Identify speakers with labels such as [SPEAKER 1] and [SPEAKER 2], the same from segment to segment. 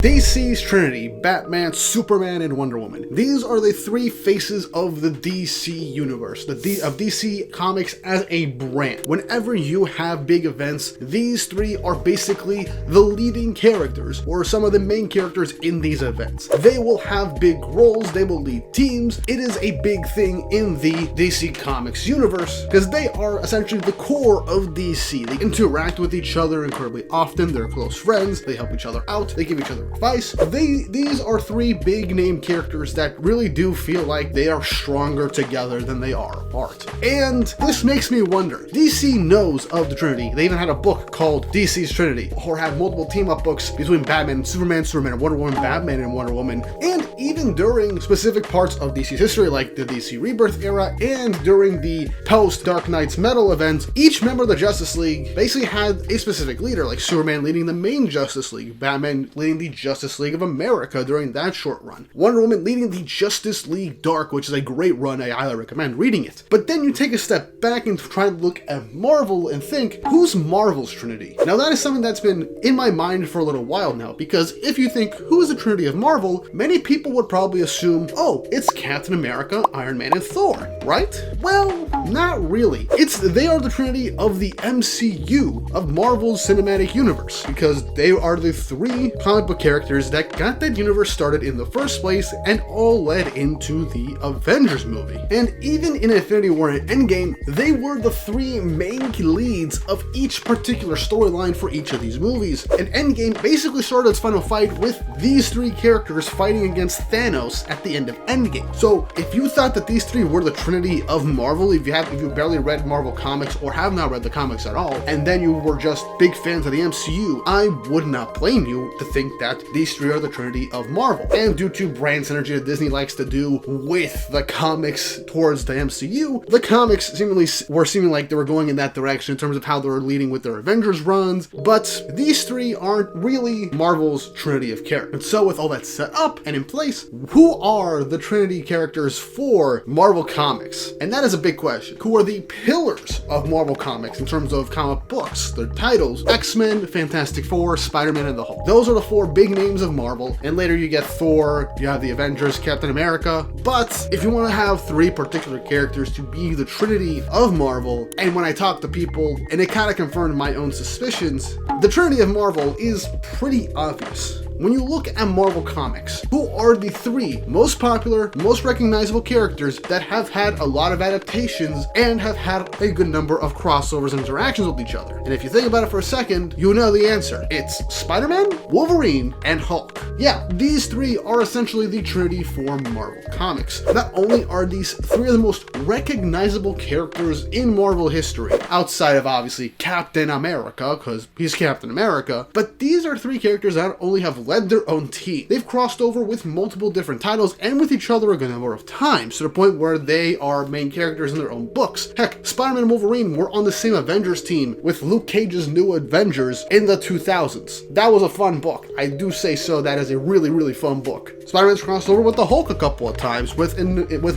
[SPEAKER 1] DC's Trinity, Batman, Superman, and Wonder Woman. These are the three faces of the DC universe, of DC Comics as a brand. Whenever you have big events, these three are basically the leading characters, or some of the main characters in these events. They will have big roles, they will lead teams. It is a big thing in the DC Comics universe, because they are essentially the core of DC. They interact with each other incredibly often, they're close friends, they help each other out, they give each other advice. These are three big name characters that really do feel like they are stronger together than they are apart. And this makes me wonder, DC knows of the Trinity. They even had a book called DC's Trinity, or had multiple team-up books between Batman and Superman, Superman and Wonder Woman, Batman and Wonder Woman, and even during specific parts of DC's history, like the DC Rebirth era, and during the post-Dark Knight's Metal events, each member of the Justice League basically had a specific leader, like Superman leading the main Justice League, Batman leading the Justice League of America during that short run, Wonder Woman leading the Justice League Dark, which is a great run. I highly recommend reading it. But then you take a step back and try to look at Marvel and think, who's Marvel's Trinity? Now that is something that's been in my mind for a little while now, because if you think, who is the Trinity of Marvel, many people would probably assume, oh, it's Captain America, Iron Man, and Thor, right? Well, not really. They are the Trinity of the MCU, of Marvel's cinematic universe, because they are the three comic book characters that got that universe started in the first place and all led into the Avengers movie. And even in Infinity War and Endgame, they were the three main leads of each particular storyline for each of these movies. And Endgame basically started its final fight with these three characters fighting against Thanos at the end of Endgame. So if you thought that these three were the Trinity of Marvel, if you barely read Marvel comics or have not read the comics at all, and then you were just big fans of the MCU, I would not blame you to think that these three are the Trinity of Marvel. And due to brand synergy that Disney likes to do with the comics towards the MCU, the comics were seeming like they were going in that direction in terms of how they were leading with their Avengers runs, but these three aren't really Marvel's Trinity of characters. And so with all that set up and in place, who are the Trinity characters for Marvel Comics? And that is a big question. Who are the pillars of Marvel Comics in terms of comic books, their titles? X-Men, Fantastic Four, Spider-Man, and the Hulk. Those are the four big names of Marvel, and later you get Thor, you have the Avengers, Captain America. But if you want to have three particular characters to be the Trinity of Marvel, and when I talk to people, and it kind of confirmed my own suspicions, the Trinity of Marvel is pretty obvious. When you look at Marvel Comics, who are the three most popular, most recognizable characters that have had a lot of adaptations and have had a good number of crossovers and interactions with each other? And if you think about it for a second, you know the answer. It's Spider-Man, Wolverine, and Hulk. Yeah, these three are essentially the Trinity for Marvel Comics. Not only are these three of the most recognizable characters in Marvel history, outside of obviously Captain America, because he's Captain America, but these are three characters that not only have led their own team, they've crossed over with multiple different titles and with each other a good number of times, to the point where they are main characters in their own books. Heck, Spider-Man and Wolverine were on the same Avengers team with Luke Cage's New Avengers in the 2000s. That was a fun book. I do say so, that is a really, really fun book. Spider-Man's crossed over with the Hulk a couple of times with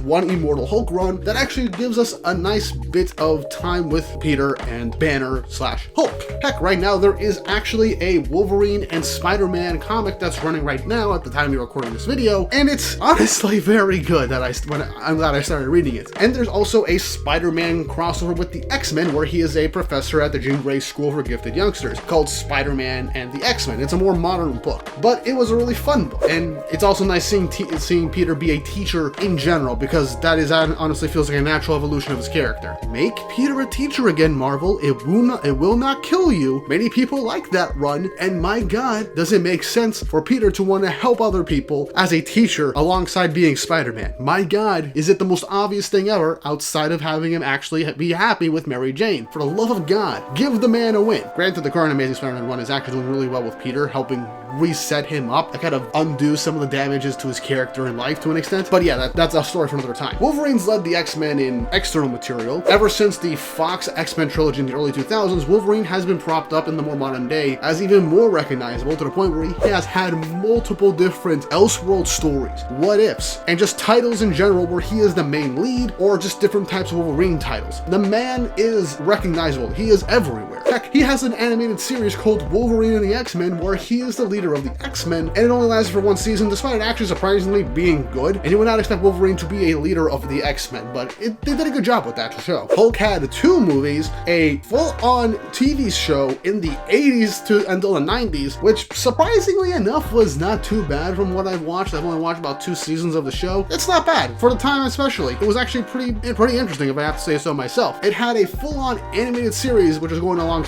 [SPEAKER 1] one Immortal Hulk run that actually gives us a nice bit of time with Peter and Banner / Hulk. Heck, right now there is actually a Wolverine and Spider-Man comic that's running right now at the time you're recording this video, and it's honestly very good. I'm glad I started reading it. And there's also a Spider-Man crossover with the X-Men, where he is a professor at the Jean Grey School for Gifted Youngsters, called Spider-Man and the X-Men. It's a more modern book, but it was a really fun book. And it's also nice seeing Peter be a teacher in general, because that honestly feels like a natural evolution of his character. Make Peter a teacher again, Marvel. It will not kill you. Many people like that run, and my god, does it make sense for Peter to want to help other people as a teacher alongside being Spider-Man. My god, is it the most obvious thing ever outside of having him actually be happy with Mary Jane? For the love of God, give the man a win. Granted, the current Amazing Spider-Man 1 is actually doing really well with Peter, helping reset him up and kind of undo some of the damages to his character in life to an extent. But yeah, that's a story for another time. Wolverine's led the X-Men in external material. Ever since the Fox X-Men trilogy in the early 2000s, Wolverine has been propped up in the more modern day as even more recognizable, to the point where he has had multiple different Elseworld stories, what ifs, and just titles in general where he is the main lead, or just different types of Wolverine titles. The man is recognizable. He is everywhere. Heck, he has an animated series called Wolverine and the X-Men where he is the leader of the X-Men, and it only lasted for one season despite it actually surprisingly being good, and you would not expect Wolverine to be a leader of the X-Men, but they did a good job with that show. Hulk had 2 movies, a full-on TV show in the 80s until the 90s, which surprisingly enough was not too bad from what I've watched. I've only watched about 2 seasons of the show. It's not bad, for the time especially. It was actually pretty interesting if I have to say so myself. It had a full-on animated series which was going alongside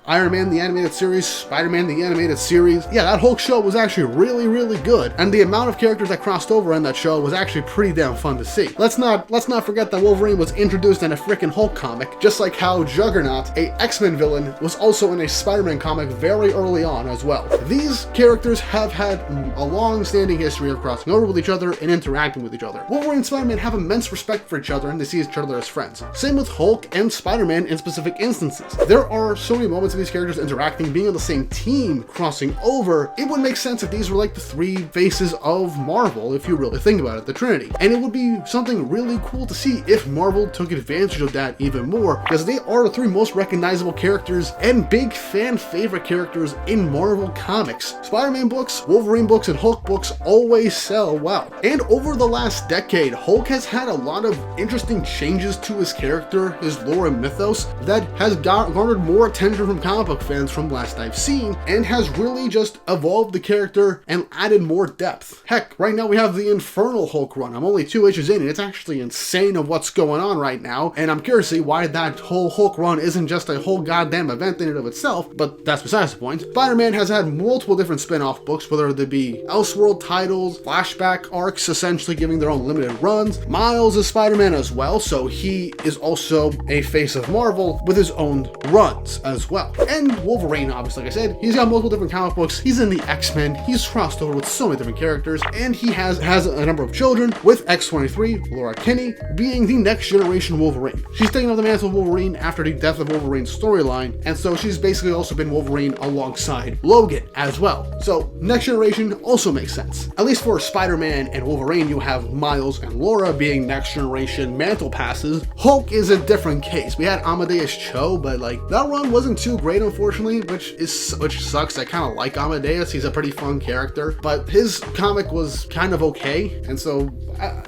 [SPEAKER 1] Iron Man the animated series, Spider-Man the animated series. Yeah, that Hulk show was actually really good, and the amount of characters that crossed over in that show was actually pretty damn fun to see. Let's not forget that Wolverine was introduced in a freaking Hulk comic, just like how Juggernaut, a X-Men villain, was also in a Spider-Man comic very early on as well. These characters have had a long-standing history of crossing over with each other and interacting with each other. Wolverine and Spider-Man have immense respect for each other and they see each other as friends. Same with Hulk and Spider-Man in specific instances. There are so many moments of these characters interacting, being on the same team, crossing over. It would make sense if these were like the 3 faces of Marvel, if you really think about it, the Trinity. And it would be something really cool to see if Marvel took advantage of that even more, because they are the 3 most recognizable characters and big fan favorite characters in Marvel comics. Spider-Man books, Wolverine books, and Hulk books always sell well. And over the last decade, Hulk has had a lot of interesting changes to his character, his lore and mythos, that has garnered more attention from comic book fans from last I've seen, and has really just evolved the character and added more depth. Heck, right now we have the Infernal Hulk run. I'm only 2 issues in and it's actually insane of what's going on right now, and I'm curious to see why that whole Hulk run isn't just a whole goddamn event in and of itself, but that's besides the point. Spider-Man has had multiple different spin-off books, whether they be Elseworld titles, flashback arcs essentially giving their own limited runs. Miles is Spider-Man as well, so he is also a face of Marvel with his own runs as well. And Wolverine, obviously, like I said, he's got multiple different comic books, he's in the X-Men, he's crossed over with so many different characters, and he has a number of children, with X-23, Laura Kinney, being the next generation Wolverine. She's taking over the mantle of Wolverine after the death of Wolverine's storyline, and so she's basically also been Wolverine alongside Logan as well. So next generation also makes sense. At least for Spider-Man and Wolverine, you have Miles and Laura being next generation mantle passes. Hulk is a different case. We had Amadeus Cho, but like that run wasn't too great, unfortunately, which sucks. I kind of like Amadeus. He's a pretty fun character, but his comic was kind of okay, and so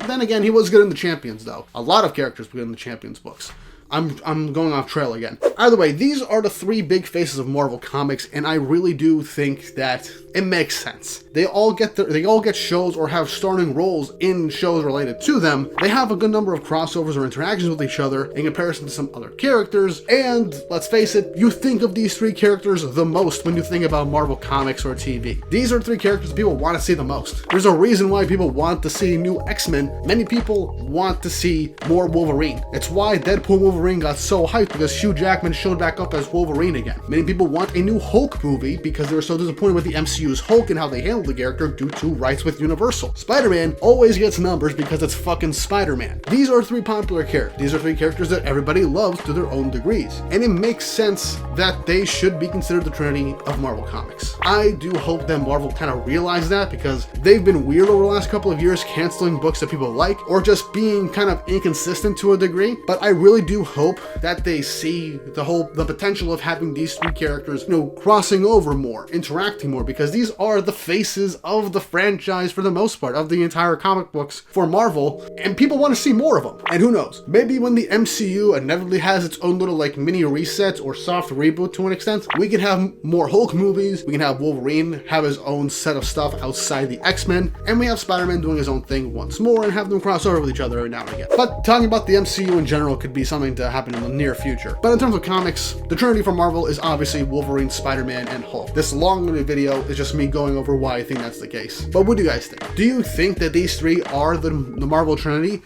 [SPEAKER 1] then again, he was good in the Champions though. A lot of characters were good in the Champions books. I'm going off trail again. Either way, these are the 3 big faces of Marvel Comics, and I really do think that it makes sense. They all get shows or have starring roles in shows related to them. They have a good number of crossovers or interactions with each other in comparison to some other characters, and let's face it, you think of these 3 characters the most when you think about Marvel Comics or TV. These are 3 characters people want to see the most. There's a reason why people want to see new X-Men. Many people want to see more Wolverine. It's why Deadpool Wolverine got so hyped, because Hugh Jackman showed back up as Wolverine again. Many people want a new Hulk movie because they were so disappointed with the MCU's Hulk and how they handled the character due to rights with Universal. Spider-Man always gets numbers because it's fucking Spider-Man. These are 3 popular characters. These are 3 characters that everybody loves to their own degrees. And it makes sense that they should be considered the Trinity of Marvel Comics. I do hope that Marvel kind of realizes that, because they've been weird over the last couple of years canceling books that people like, or just being kind of inconsistent to a degree. But I really do hope that they see the potential of having these 3 characters, crossing over more, interacting more, because these are the faces of the franchise for the most part, of the entire comic books for Marvel, and people want to see more of them. And who knows, maybe when the MCU inevitably has its own little like mini reset or soft reboot to an extent, we can have more Hulk movies, we can have Wolverine have his own set of stuff outside the X-Men, and we have Spider-Man doing his own thing once more and have them cross over with each other every now and again. But talking about the MCU in general could be something to happen in the near future. But in terms of comics, the Trinity for Marvel is obviously Wolverine, Spider-Man, and Hulk. This long-winded video is just me going over why I think that's the case. But what do you guys think? Do you think that these 3 are the Marvel Trinity?